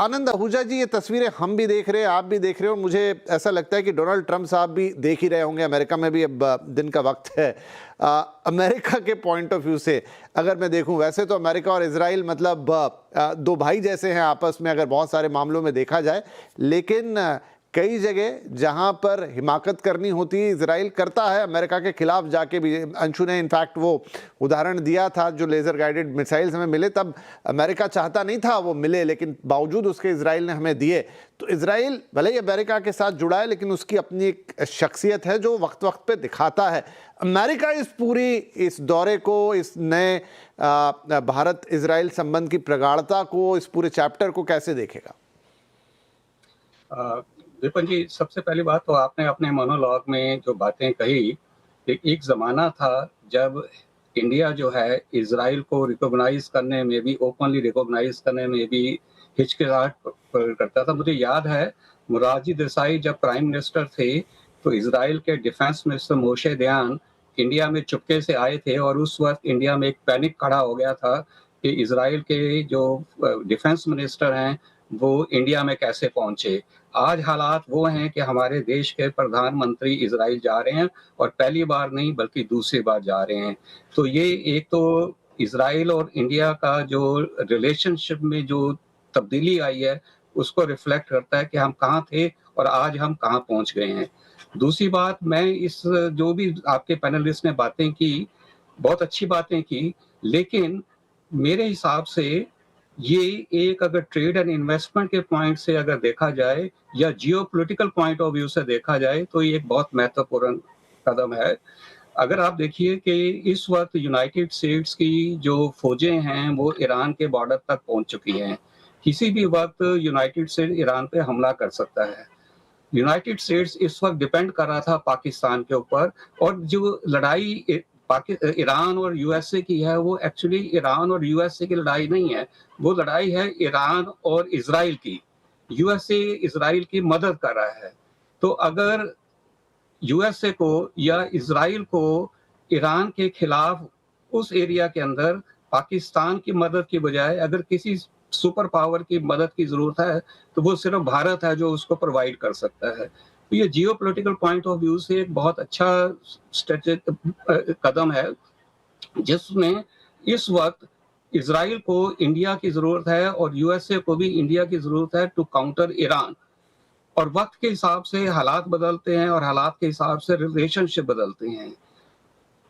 आनंद आहूजा जी, ये तस्वीरें हम भी देख रहे हैं, आप भी देख रहे हो, मुझे ऐसा लगता है कि डोनाल्ड ट्रंप साहब भी देख ही रहे होंगे। अमेरिका में भी अब दिन का वक्त है। अमेरिका के पॉइंट ऑफ व्यू से अगर मैं देखूं, वैसे तो अमेरिका और इजराइल मतलब दो भाई जैसे हैं आपस में, अगर बहुत सारे मामलों में देखा जाए, लेकिन कई जगह जहां पर हिमाकत करनी होती है इजराइल करता है अमेरिका के खिलाफ जाके भी। अंशु ने इनफैक्ट वो उदाहरण दिया था जो लेज़र गाइडेड मिसाइल्स हमें मिले, तब अमेरिका चाहता नहीं था वो मिले, लेकिन बावजूद उसके इजराइल ने हमें दिए। तो इजराइल भले ही अमेरिका के साथ जुड़ा है, लेकिन उसकी अपनी एक शख्सियत है जो वक्त वक्त पे दिखाता है। अमेरिका इस दौरे को, इस नए भारत इजराइल संबंध की प्रगाढ़ता को, इस पूरे चैप्टर को कैसे देखेगा? विपिन जी, सबसे पहली बात तो आपने अपने मोनोलॉग में जो बातें कही कि एक ज़माना था जब इंडिया जो है इज़राइल को रिकॉग्नाइज करने में भी, ओपनली रिकॉग्नाइज करने में भी हिचकिचाहट करता था। मुझे याद है मोरारजी देसाई जब प्राइम मिनिस्टर थे तो इज़राइल के डिफेंस मिनिस्टर मोशे दयान इंडिया में चुपके से आए थे और उस वक्त इंडिया में एक पैनिक खड़ा हो गया था कि इज़राइल के जो डिफेंस मिनिस्टर हैं वो इंडिया में कैसे पहुंचे। आज हालात वो हैं कि हमारे देश के प्रधानमंत्री इज़राइल जा रहे हैं और पहली बार नहीं बल्कि दूसरी बार जा रहे हैं। तो ये एक तो इज़राइल और इंडिया का जो रिलेशनशिप में जो तब्दीली आई है उसको रिफ्लेक्ट करता है कि हम कहाँ थे और आज हम कहाँ पहुंच गए हैं। दूसरी बात, मैं इस जो भी आपके पैनलिस्ट ने बातें की, बहुत अच्छी बातें की, लेकिन मेरे हिसाब से ये एक अगर ट्रेड एंड इन्वेस्टमेंट के पॉइंट से अगर देखा जाए या जियोपॉलिटिकल पॉइंट ऑफ व्यू से देखा जाए तो ये एक बहुत महत्वपूर्ण कदम है। अगर आप देखिए कि इस वक्त यूनाइटेड स्टेट्स की जो फौजें हैं वो ईरान के बॉर्डर तक पहुंच चुकी हैं। किसी भी वक्त यूनाइटेड स्टेट्स ईरान पे हमला कर सकता है। यूनाइटेड स्टेट्स इस वक्त डिपेंड कर रहा था पाकिस्तान के ऊपर, और जो लड़ाई ईरान और यूएसए की है वो एक्चुअली ईरान और यूएसए की लड़ाई नहीं है, वो लड़ाई है ईरान और इजराइल की। यूएसए इजराइल की मदद कर रहा है। तो अगर यूएसए को या इजराइल को ईरान के खिलाफ उस एरिया के अंदर पाकिस्तान की मदद की बजाय अगर किसी सुपर पावर की मदद की जरूरत है तो वो सिर्फ भारत है जो उसको प्रोवाइड कर सकता है। तो ये जियोपॉलिटिकल पॉइंट ऑफ व्यू से एक बहुत अच्छा स्ट्रेटेजिक कदम है जिसमें इस वक्त इजराइल को इंडिया की जरूरत है और यूएसए को भी इंडिया की जरूरत है टू काउंटर ईरान। और वक्त के हिसाब से हालात बदलते हैं और हालात के हिसाब से रिलेशनशिप बदलते हैं।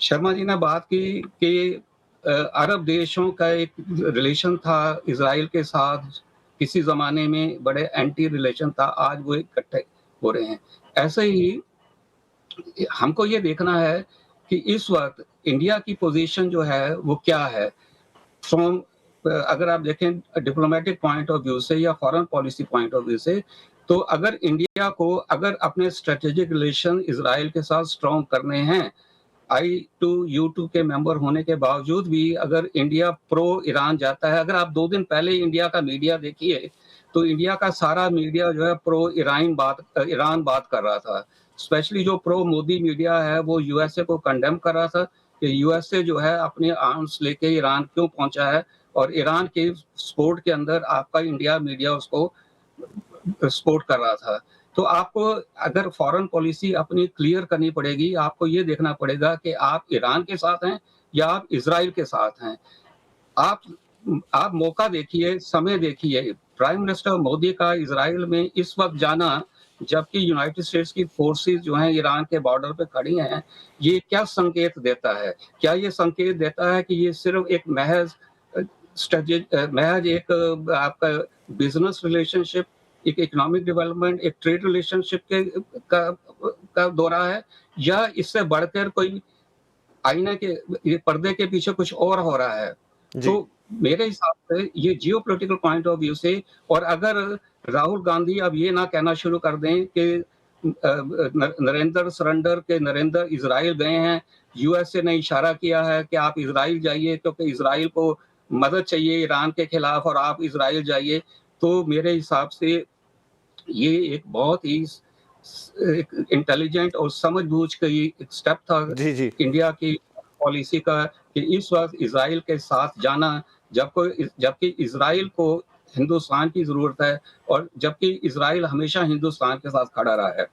शर्मा जी ने बात की कि अरब देशों का एक रिलेशन था इजराइल के साथ, किसी जमाने में बड़े एंटी रिलेशन था, आज वो इकट्ठे हो रहे हैं। ऐसे ही हमको ये देखना है कि इस वक्त इंडिया की पोजीशन जो है वो क्या है। फ्रॉम अगर आप देखें डिप्लोमेटिक पॉइंट ऑफ व्यू से या foreign policy point of view से, तो अगर इंडिया को अगर अपने स्ट्रेटेजिक रिलेशन इजराइल के साथ स्ट्रॉन्ग करने हैं, I2U2 के मेंबर होने के बावजूद भी अगर इंडिया प्रो ईरान जाता है, अगर आप 2 दिन पहले इंडिया का मीडिया देखिए तो इंडिया का सारा मीडिया जो है प्रो ईरान बात कर रहा था। स्पेशली जो प्रो मोदी मीडिया है वो यूएसए को कंडेम कर रहा था कि यूएसए जो है अपने आर्म्स लेके ईरान क्यों पहुंचा है, और ईरान के सपोर्ट के अंदर आपका इंडिया मीडिया उसको सपोर्ट कर रहा था। तो आपको अगर फॉरेन पॉलिसी अपनी क्लियर करनी पड़ेगी, आपको ये देखना पड़ेगा कि आप ईरान के साथ हैं या आप इजराइल के साथ हैं। आप मौका देखिए, समय देखिए। प्राइम मिनिस्टर मोदी का इजराइल में इस वक्त जाना, जबकि यूनाइटेड स्टेट्स की फोर्सेस जो हैं ईरान के बॉर्डर पे खड़ी हैं, ये क्या संकेत देता है? क्या ये संकेत देता है कि ये सिर्फ एक महज एक आपका बिजनेस रिलेशनशिप, एक इकोनॉमिक डेवलपमेंट, एक ट्रेड रिलेशनशिप का दौरा है, या इससे बढ़कर कोई आईने के ये पर्दे के पीछे कुछ और हो रहा है? तो मेरे हिसाब से ये जियोपॉलिटिकल पॉइंट ऑफ व्यू से, और अगर राहुल गांधी अब ये ना कहना शुरू कर दें कि नरेंद्र इजराइल गए हैं, यूएसए ने इशारा किया है कि आप इजराइल जाइए क्योंकि इजराइल को मदद चाहिए ईरान के खिलाफ और आप इजराइल जाइए, तो मेरे हिसाब से ये एक बहुत ही इंटेलिजेंट और समझबूझ का एक स्टेप था इंडिया की पॉलिसी का कि इस वक्त इजराइल के साथ जाना, जबकि इजराइल को हिंदुस्तान की ज़रूरत है और जबकि इज़राइल हमेशा हिंदुस्तान के साथ खड़ा रहा है।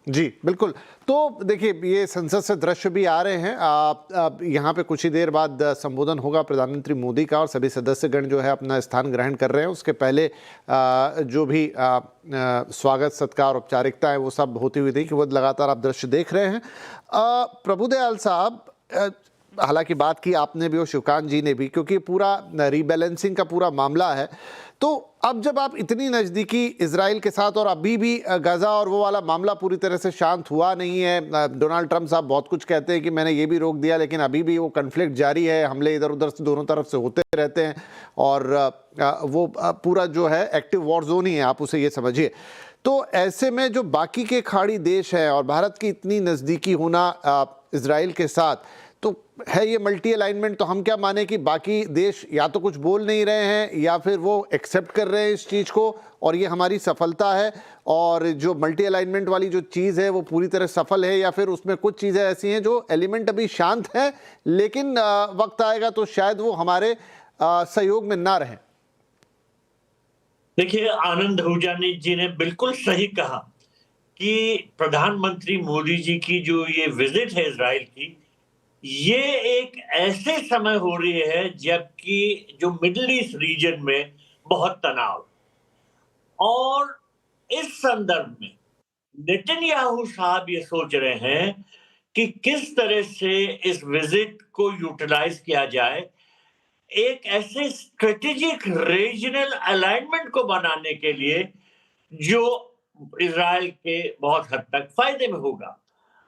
जी, बिल्कुल। तो देखिए, ये संसद से दृश्य भी आ रहे हैं। अब यहाँ पे कुछ ही देर बाद संबोधन होगा प्रधानमंत्री मोदी का और सभी सदस्यगण जो है अपना स्थान ग्रहण कर रहे हैं। उसके पहले जो भी स्वागत, सत्कार, औपचारिकता है वो सब होती हुई देखी, वो लगातार आप दृश्य देख रहे हैं। प्रभुदयाल साहब, हालांकि बात की आपने भी और शिवकांत जी ने भी, क्योंकि पूरा रीबैलेंसिंग का पूरा मामला है। तो अब जब आप इतनी नज़दीकी इजराइल के साथ, और अभी भी गाजा और वो वाला मामला पूरी तरह से शांत हुआ नहीं है, डोनाल्ड ट्रंप साहब बहुत कुछ कहते हैं कि मैंने ये भी रोक दिया, लेकिन अभी भी वो कन्फ्लिक्ट जारी है, हमले इधर उधर से दोनों तरफ से होते रहते हैं, और वो पूरा जो है एक्टिव वॉर जोन ही है, आप उसे ये समझिए। तो ऐसे में जो बाकी के खाड़ी देश हैं और भारत की इतनी नज़दीकी होना इजराइल के साथ, तो है ये मल्टी अलाइनमेंट, तो हम क्या माने कि बाकी देश या तो कुछ बोल नहीं रहे हैं या फिर वो एक्सेप्ट कर रहे हैं इस चीज़ को, और ये हमारी सफलता है, और जो मल्टी अलाइनमेंट वाली जो चीज़ है वो पूरी तरह सफल है, या फिर उसमें कुछ चीज़ें ऐसी हैं जो एलिमेंट अभी शांत है, लेकिन वक्त आएगा तो शायद वो हमारे सहयोग में ना रहें। देखिए, आनंद आहूजा जी ने बिल्कुल सही कहा कि प्रधानमंत्री मोदी जी की जो ये विजिट है इजराइल की, ये एक ऐसे समय हो रही है जबकि जो मिडिल ईस्ट रीजन में बहुत तनाव, और इस संदर्भ में नेतन्याहू साहब ये सोच रहे हैं कि किस तरह से इस विजिट को यूटिलाइज किया जाए एक ऐसे स्ट्रेटेजिक रीजनल अलाइनमेंट को बनाने के लिए जो इजराइल के बहुत हद तक फायदे में होगा।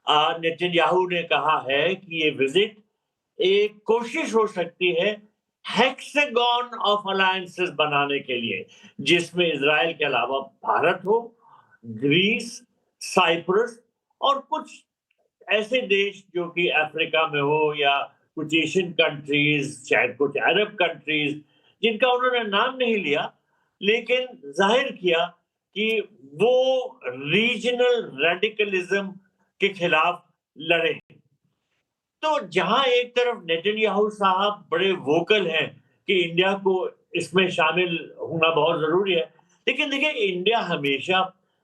नेतन्याहू ने कहा है कि ये विजिट एक कोशिश हो सकती है हेक्सागन ऑफ अलायंसेस बनाने के लिए, जिसमें इजराइल के अलावा भारत हो, ग्रीस, साइप्रस और कुछ ऐसे देश जो कि अफ्रीका में हो, या कुछ एशियन कंट्रीज, शायद कुछ अरब कंट्रीज, जिनका उन्होंने नाम नहीं लिया, लेकिन जाहिर किया कि वो रीजनल रेडिकलिज्म के खिलाफ लड़े। तो जहां एक तरफ नेतन्याहू साहब बड़े वोकल हैं कि इंडिया को इसमें शामिल होना बहुत जरूरी है, लेकिन देखिए, इंडिया हमेशा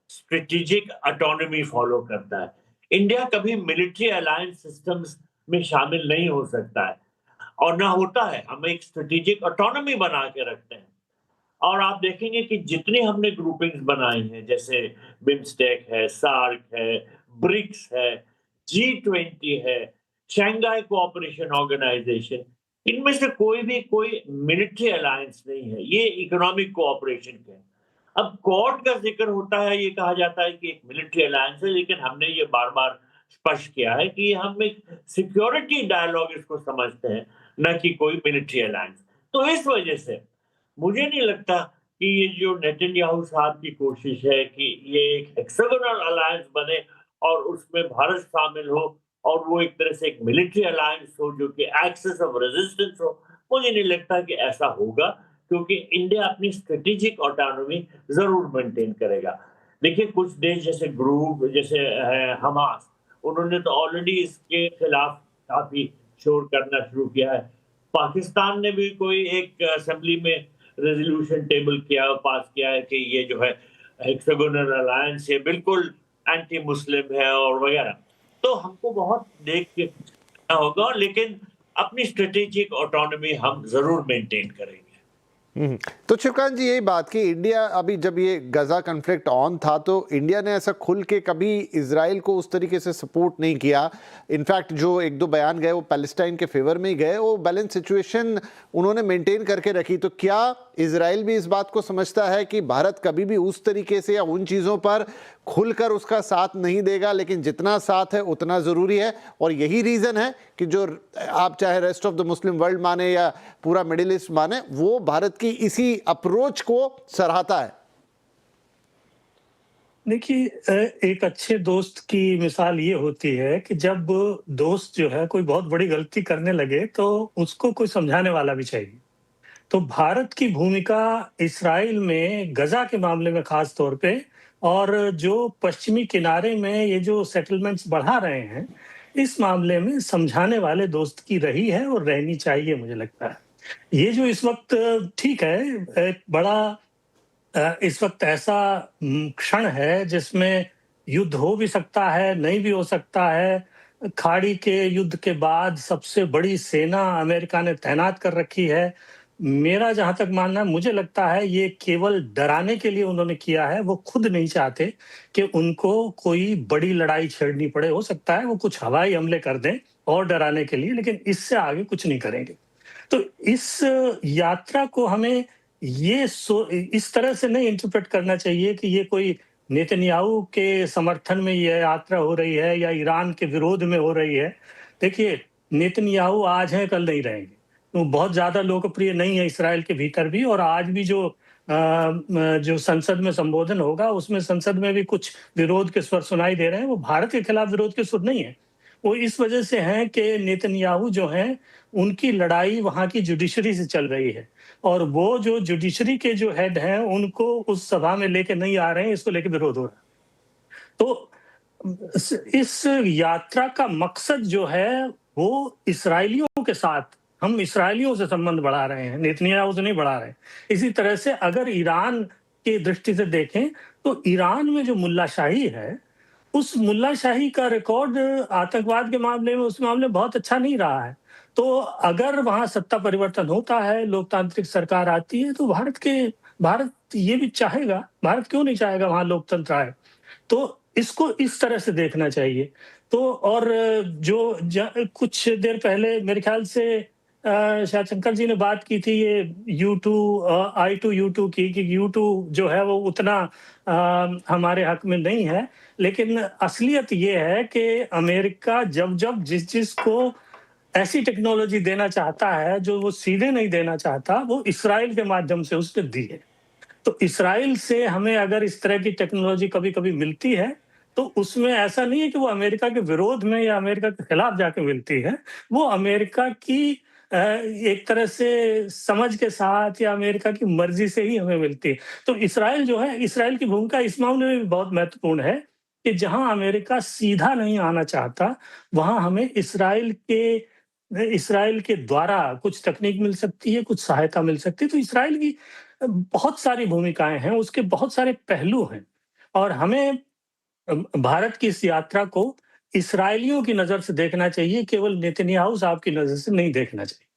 स्ट्रेटेजिक ऑटोनॉमी फॉलो करता है। इंडिया कभी मिलिट्री अलायंस सिस्टम्स में शामिल नहीं हो सकता है, और ना होता है। हम एक स्ट्रेटेजिक ऑटोनॉमी बना के रखते हैं, और आप देखेंगे कि जितनी हमने ग्रुपिंग्स बनाई हैं, जैसे बिम्स्टेक है, सार्क है, ब्रिक्स है, G20 है, शंघाई कोऑपरेशन ऑर्गेनाइजेशन, इनमें से कोई मिलिट्री अलायंस नहीं है, ये इकोनॉमिक कोऑपरेशन के हैं। अब क्वाड का जिक्र होता है, ये कहा जाता है कि एक मिलिट्री अलायंस है, लेकिन हमने ये बार बार स्पष्ट किया है कि हम एक सिक्योरिटी डायलॉग इसको समझते हैं, न कि कोई मिलिट्री अलायंस। तो इस वजह से मुझे नहीं लगता कि ये जो नेतन्याहू साहब की कोशिश है कि ये एक हेक्सागोनल अलायंस बने और उसमें भारत शामिल हो, और वो एक तरह से एक मिलिट्री अलायंस हो जो कि एक्सेस ऑफ रेजिस्टेंस हो, मुझे नहीं लगता कि ऐसा होगा, क्योंकि इंडिया अपनी स्ट्रेटेजिक ऑटोनॉमी जरूर मेंटेन करेगा। देखिए, कुछ देश जैसे ग्रुप, जैसे हमास, उन्होंने तो ऑलरेडी इसके खिलाफ काफी शोर करना शुरू किया है। पाकिस्तान ने भी कोई एक असेंबली में रेजोल्यूशन टेबल किया, पास किया है कि ये जो है हेक्सागोनल अलायंस है, बिल्कुल एंटी मुस्लिम है और वगैरह। तो हमको बहुत देख के करना होगा, लेकिन अपनी स्ट्रेटेजिक ऑटोनॉमी हम जरूर मेंटेन करेंगे। तो शिवकांत जी, यही बात कि इंडिया अभी जब ये गजा कन्फ्लिक्ट ऑन था तो इंडिया ने ऐसा खुल के कभी इजराइल को उस तरीके से सपोर्ट नहीं किया। इनफैक्ट जो एक दो बयान गए वो पैलेस्टाइन के फेवर में ही गए, वो बैलेंस सिचुएशन उन्होंने मेंटेन करके रखी। तो क्या इजराइल भी इस बात को समझता है कि भारत कभी भी उस तरीके से या उन चीज़ों पर खुलकर उसका साथ नहीं देगा, लेकिन जितना साथ है उतना ज़रूरी है, और यही रीज़न है कि जो आप चाहे rest of the Muslim world माने या पूरा मिडिल ईस्ट माने, वो भारत की इसी अप्रोच को सराहता है? देखिए, एक अच्छे दोस्त की मिसाल ये होती है कि जब दोस्त जो है कोई बहुत बड़ी गलती करने लगे तो उसको कोई समझाने वाला भी चाहिए। तो भारत की भूमिका इस्राइल में गजा के मामले में खास तौर पे, और जो पश्चिमी किनारे में ये जो सेटलमेंट्स बढ़ा रहे हैं, इस मामले में समझाने वाले दोस्त की रही है और रहनी चाहिए, मुझे लगता है। ये जो इस वक्त ठीक है, एक बड़ा इस वक्त ऐसा क्षण है जिसमें युद्ध हो भी सकता है, नहीं भी हो सकता है। खाड़ी के युद्ध के बाद सबसे बड़ी सेना अमेरिका ने तैनात कर रखी है। मेरा जहाँ तक मानना है, मुझे लगता है ये केवल डराने के लिए उन्होंने किया है, वो खुद नहीं चाहते कि उनको कोई बड़ी लड़ाई छेड़नी पड़े। हो सकता है वो कुछ हवाई हमले कर दें और डराने के लिए, लेकिन इससे आगे कुछ नहीं करेंगे। तो इस यात्रा को हमें इस तरह से नहीं इंटरप्रेट करना चाहिए कि ये कोई नेतन्याहू के समर्थन में ये यात्रा हो रही है या ईरान के विरोध में हो रही है। देखिए, नेतन्याहू आज हैं, कल नहीं रहेंगे। वो बहुत ज़्यादा लोकप्रिय नहीं है इस्राएल के भीतर भी, और आज भी जो संसद में संबोधन होगा, उसमें संसद में भी कुछ विरोध के स्वर सुनाई दे रहे हैं। वो भारत के खिलाफ विरोध के सुर नहीं है। वो इस वजह से हैं कि नेतन्याहू जो हैं, उनकी लड़ाई वहाँ की जुडिशरी से चल रही है, और वो जो जुडिशरी के जो हेड हैं, उनको उस सभा में लेके नहीं आ रहे हैं, इसको लेके विरोध हो रहा है। तो इस यात्रा का मकसद जो है, वो इसराइलियों के साथ, हम इसराइलियों से संबंध बढ़ा रहे हैं, नेतन्याहू से नहीं बढ़ा रहे हैं। इसी तरह से अगर ईरान की दृष्टि से देखें, तो ईरान में जो मुल्लाशाही है, उस मुल्लाशाही का रिकॉर्ड आतंकवाद के मामले में, उस मामले में बहुत अच्छा नहीं रहा है। तो अगर वहाँ सत्ता परिवर्तन होता है, लोकतांत्रिक सरकार आती है, तो भारत ये भी चाहेगा, भारत क्यों नहीं चाहेगा वहाँ लोकतंत्र आए? तो इसको इस तरह से देखना चाहिए। तो और कुछ देर पहले मेरे ख्याल से शायद शंकर जी ने बात की थी ये I2U2 की, कि U2 जो है वो उतना हमारे हक में नहीं है। लेकिन असलियत ये है कि अमेरिका जब जिस को ऐसी टेक्नोलॉजी देना चाहता है जो वो सीधे नहीं देना चाहता, वो इसराइल के माध्यम से उसने दी है। तो इसराइल से हमें अगर इस तरह की टेक्नोलॉजी कभी-कभी मिलती है, तो उसमें ऐसा नहीं है कि वो अमेरिका के विरोध में या अमेरिका के खिलाफ जाके मिलती है। वो अमेरिका की एक तरह से समझ के साथ या अमेरिका की मर्ज़ी से ही हमें मिलती है। तो इसराइल जो है, इसराइल की भूमिका इस मामले में भी बहुत महत्वपूर्ण है कि जहाँ अमेरिका सीधा नहीं आना चाहता, वहाँ हमें इसराइल के द्वारा कुछ तकनीक मिल सकती है, कुछ सहायता मिल सकती है। तो इसराइल की बहुत सारी भूमिकाएँ हैं, उसके बहुत सारे पहलू हैं, और हमें भारत की इस यात्रा को इसराइलियों की नज़र से देखना चाहिए, केवल नेतन्याहू साहब की नज़र से नहीं देखना चाहिए।